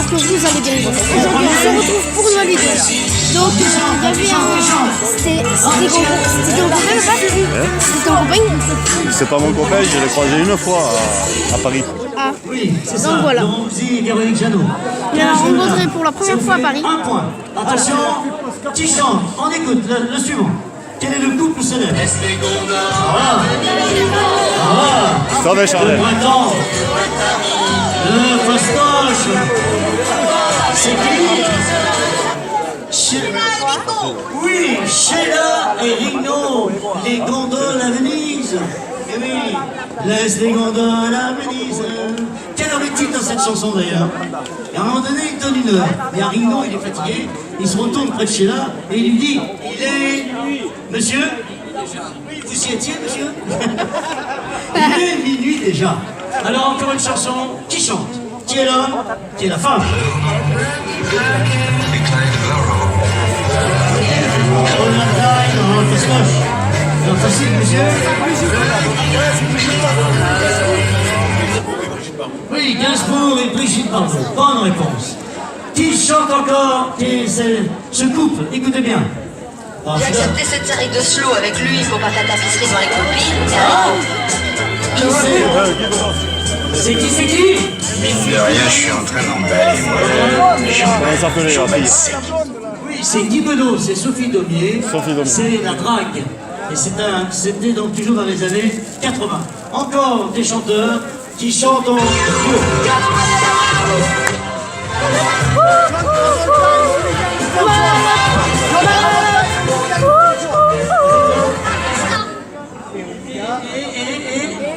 que vous allez bien les enfants. Aujourd'hui, on se retrouve pour une nouvelle vidéo. Donc, il y avait un... C'était ton copain, le pape? C'était ton copain? C'est pas mon copain, je l'ai croisé une fois à Paris. Ah, Oui, c'est ça. donc voilà. Donc, dit Véronique Jeannot. On a rencontré pour la première fois à Paris. Un point. Attention, qui chante? On écoute le suivant. Quel est le couple célèbre? Voilà. Histoire de Le Charlet. printemps. Le fastoche. C'est qui? Oui, Sheila et Rino, les gondoles à Venise. Et oui, laisse les gondoles à Venise. Quelle heure est-il dans cette chanson d'ailleurs? Et à un moment donné, il donne une heure. Et Rino, il est fatigué, il se retourne près de Sheila et il lui dit, il est... Monsieur? Oui, vous y étiez, monsieur? Il est minuit déjà. Alors encore une chanson, qui chante? Qui est l'homme? Qui est la femme? Non, facile, monsieur. Oui, Gainsbourg et Brigitte Bardot. Bonne réponse. Qui chante encore ce couple? Écoutez bien. J'ai accepté cette série de slow avec lui pour pas faire tapisserie dans les copines. C'est qui? Mine de rien, je suis en train d'emballer, moi. Comment ça s'appelait la fille? Oui, c'est Guy Bedos, c'est Sophie Daumier. Sophie Daumier. C'est la drague. Et c'était donc toujours dans les années 80. Encore des chanteurs qui chantent en duo.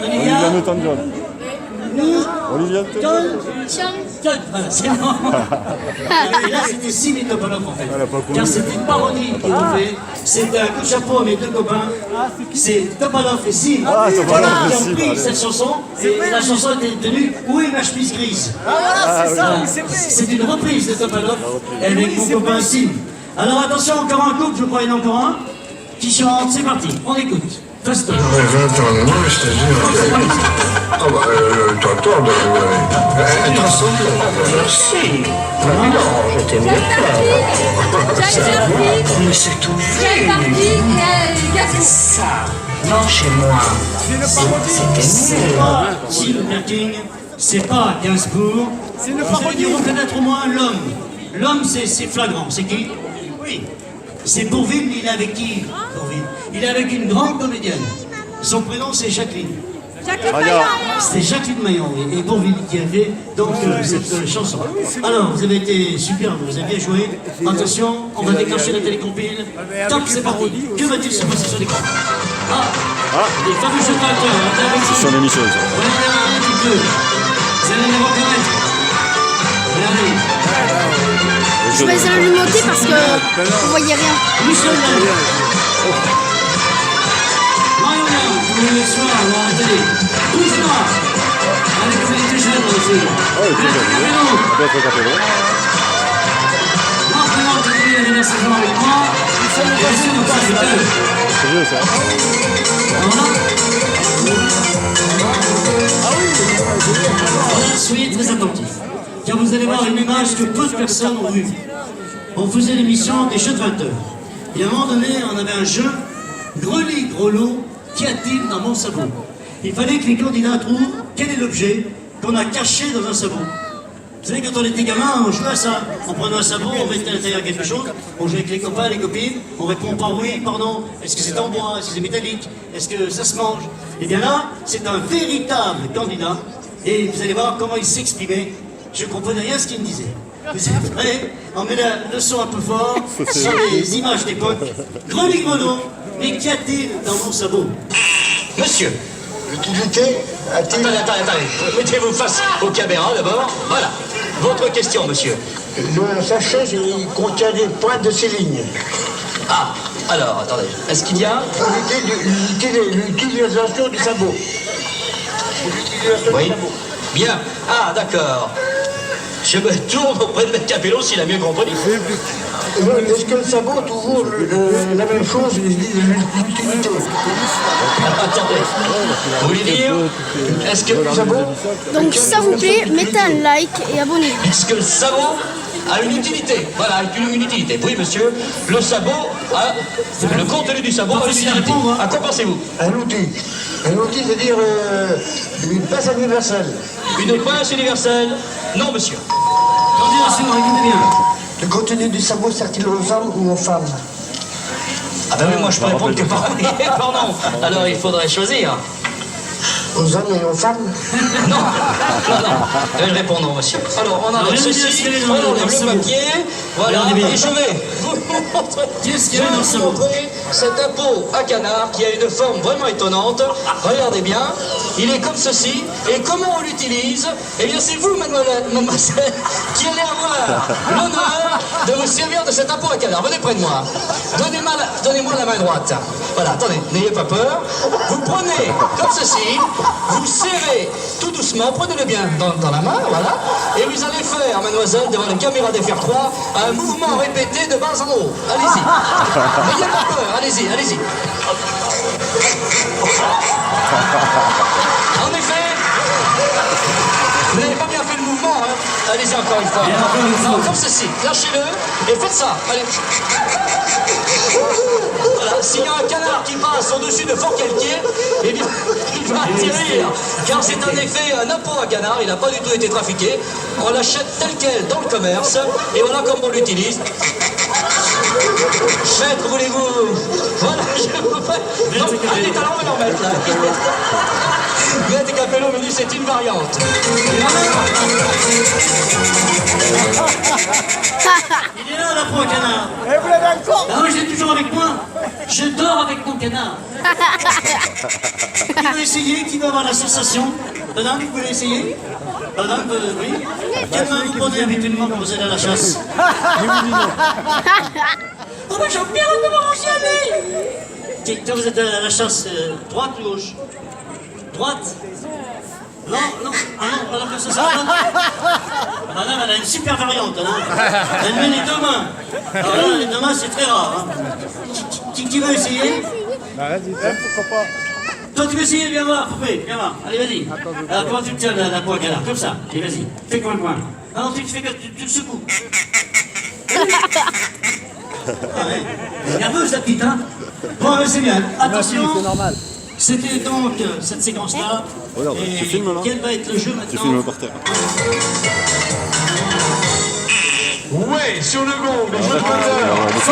Olivia Newton-John. Olivia Newton-John. Voilà, c'est bon. Et là, c'était Sylvie Topalov en fait. Elle a pas couru. Car c'était une parodie qu'ils ont fait. C'était un coup de chapeau à mes deux copains. C'est Topalov et Sim Ah, Topalov et qui ont Sim, pris allez. cette chanson. Et la chanson était devenue Où est ma chemise grise? C'est une reprise de Topalov avec mon copain Sim. Alors attention, encore un couple, je crois, il y en a encore un qui chante. C'est parti, on écoute. Fastoche. 20 ans de moins, je te jure. Ah bah, t'as tort de rigoler. T'en sembles, merci. Non, je t'aime bien. Mais c'est tout. Ça, non, chez moi. C'était mieux. Sim King, c'est pas Gainsbourg. Vous allez dû reconnaître au moins l'homme. L'homme, c'est flagrant. C'est qui? Oui. C'est Bourvil, il est avec qui? Bourvil. Il est avec une grande comédienne. Son prénom, c'est Jacqueline. C'était Jacqueline Maillon, oui, et Bourvil qui a fait donc cette chanson. Alors, vous avez été superbe, vous avez bien joué. Attention, on va déclencher la télécompile. Top, c'est parti. Que va-t-il se passer sur l'écran? Les fameux jeux d'acteurs. C'est son émission, ça. Regardez un petit peu. Vous allez les reconnaître. Regardez. Je vais essayer de le noter parce que vous voyez rien. Michel Lallemand. Marion Lang, tous les soirs à la télé. Bougez-moi. Avec vous, il était jeune aussi. Ah oui, c'est bien. Ça peut être Capello. Marc Mélan, qui est venu la saison avec moi. Et aussi nos serviteurs. C'est vieux, ça. Voilà, soyez très attentifs. Car vous allez voir une image que peu de personnes ont vue. On faisait l'émission des jeux de 20 heures. Et à un moment donné, on avait un jeu, Greli Grelot, qu'y a-t-il dans mon sabot? Il fallait que les candidats trouvent quel est l'objet qu'on a caché dans un sabot. Vous savez, quand on était gamin, on jouait à ça. On prenait un sabot, on mettait à l'intérieur quelque chose, on jouait avec les copains, les copines, on répond par oui, par non. Est-ce que c'est en bois? Est-ce que c'est métallique? Est-ce que ça se mange? Et bien là, c'est un véritable candidat. Et vous allez voir comment il s'exprimait. Je ne comprenais rien à ce qu'il me disait. Vous êtes prêts? On met le son un peu fort sur les images d'époque. Greli Grelot, mais qu'y a-t-il dans mon sabot? Monsieur, L'utilité a-t-il... attendez. Mettez-vous face aux caméras d'abord. Voilà. Votre question, monsieur. Le sachet, il contient des pointes de ces lignes. Ah, alors, attendez. Est-ce qu'il y a... L'utilisation du sabot. L'utilisation Oui. du sabot. Bien. Ah, d'accord. Je me tourne auprès de Maître Capello s'il a mieux compris. Est-ce que le sabot a toujours la même chose, l'utilité? Attendez, vous voulez dire, est-ce que le sabot, Donc, si ça vous plaît, mettez un like et abonnez-vous. est-ce que le sabot a une utilité? Voilà, une utilité. Oui, monsieur, le sabot a... Le contenu du sabot a une utilité. À quoi pensez-vous? Un outil. Un outil, c'est-à-dire une pince universelle. Une pince universelle? Non, monsieur. Continuation, écoutez bien. Le contenu du sabot sert-il aux hommes ou aux femmes? Ah ben oui, moi je peux répondre que par oui et par non. Alors il faudrait choisir. Aux hommes et aux femmes? Non, je réponds non, monsieur. Alors on enlève ceci, on enlève le papier, voilà, et je vais vous montrer cet impôt à canard qui a une forme vraiment étonnante. Regardez bien, il est comme ceci, et comment on l'utilise? Eh bien c'est vous, mademoiselle, qui allez avoir l'honneur de vous servir de cet impôt à canard. Venez près de moi, donnez-moi la main droite. Voilà, attendez, n'ayez pas peur. Vous prenez comme ceci, vous serrez tout doucement, prenez-le bien dans la main, voilà, et vous allez faire, mademoiselle, devant la caméra d'FR3, un mouvement répété de bas en haut. Allez-y. N'ayez pas peur, allez-y, allez-y. En effet, vous n'avez pas bien fait le mouvement, hein. Allez-y encore une fois. Non, comme ceci, lâchez-le et faites ça. Allez. Voilà, s'il y a un canard qui passe au-dessus de Fort-Calquier, eh bien, il va atterrir. Car c'est en effet un impôt à canard, il n'a pas du tout été trafiqué. On l'achète tel quel dans le commerce, et voilà comment on l'utilise. Maître, voulez-vous... Voilà, je vous fais... Non, allez, talons, on va en mettre, là. Maître Capello me dit c'est une variante. Il est là, la pro canard. Et vous l'avez encore? Ah oui, j'ai toujours avec moi. Je dors avec mon canard. Qui veut essayer? Qui veut avoir la sensation? Madame, vous voulez essayer? Madame, oui. Quelle main vous prenez habituellement quand vous allez à la chasse? Oh, mais j'aime bien comment vous y allez. Quand vous êtes à la chasse, droite ou gauche? Droite? Non, non, ah non, alors que ça Madame, elle a une super variante, hein. Elle met les deux mains. Alors là, les deux mains, c'est très rare. Hein. Qui veut essayer? Vas-y, pourquoi pas. Toi, tu veux essayer? Viens voir, poupée, viens voir. Allez, vas-y. Alors, comment tu tiens la poigne là? Comme ça. Allez, vas-y. Fais coin. Non, tu fais que tu le secoues. Ah ouais. Nerveuse, la petite, hein. Bon, c'est bien. Attention. C'est normal. C'était donc cette séquence-là. Regarde, tu filmes là? Quel va être le jeu maintenant? Tu filmes par terre. Ouais, sur le gong, le jeu de